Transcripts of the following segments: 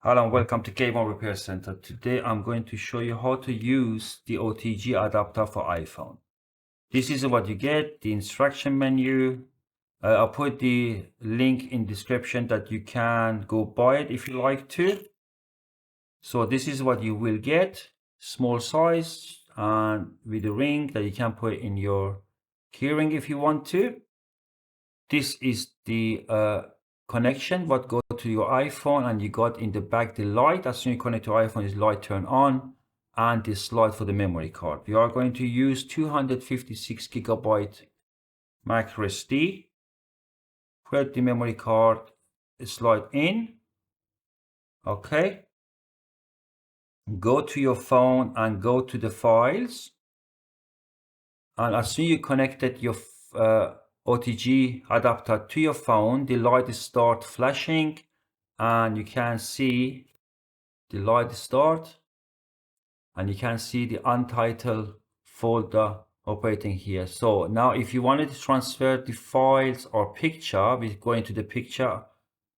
Hello and welcome to K1 Repair Center. Today I'm going to show you how to use the OTG adapter for iPhone. This is what you get, the instruction menu. I'll put the link in description that you can go buy it if you like to. So this is what you will get, small size and with a ring that you can put in your keyring if you want to. This is the connection what go to your iPhone, and you got in the back the light. As soon as you connect to iPhone, this light turn on, and this slot for the memory card. We are going to use 256 gigabyte micro SD. Put the memory card slide in. Okay. Go to your phone and go to the files. And as soon as you connected your OTG adapter to your phone, the light start flashing, and you can see the light start, and you can see the untitled folder operating here. So now if you wanted to transfer the files or picture, we're going to the picture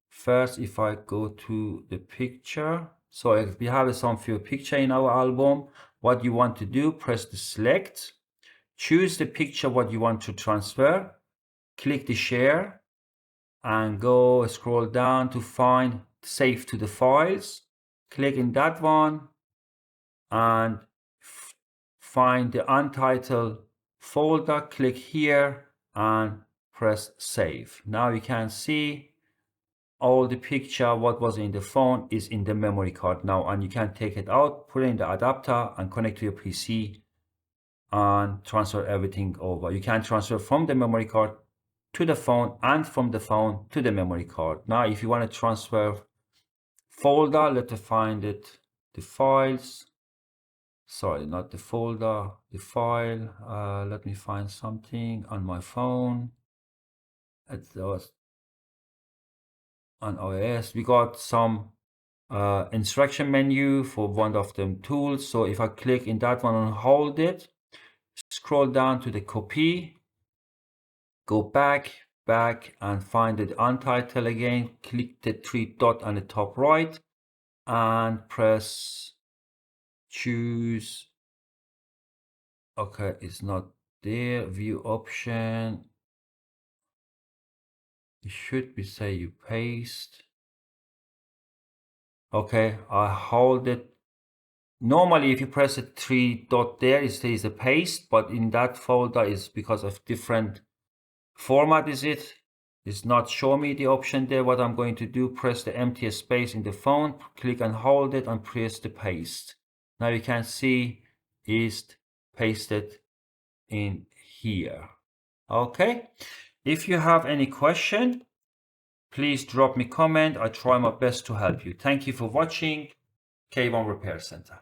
first. If I go to the picture, so if we have some few picture in our album, what you want to do, press the select, choose the picture what you want to transfer, click the share, and go scroll down to find save to the files. Click in that one and find the untitled folder. Click here and press save. Now you can see all the picture what was in the phone is in the memory card now, and you can take it out, put it in the adapter and connect to your PC and transfer everything over. You can transfer from the memory card to the phone and from the phone to the memory card. Now if you want to transfer folder, let's find it, the files, sorry, not the folder, the file. Let me find something on my phone. It was on iOS. We got some instruction menu for one of them tools. So if I click in that one and hold it, scroll down to the copy, go back and find the untitled again, click the three dot on the top right and press choose. Okay, it's not there. View option, it should be say you paste. Okay, I hold it. Normally if you press a three dot there, it says a paste, but in that folder is because of different format is it. It's not show me the option there. What I'm going to do, press the empty space in the phone, click and hold it and press the paste. Now you can see is pasted in here. Okay, if you have any question, please drop me comment. I try my best to help you. Thank you for watching K1 Repair Center.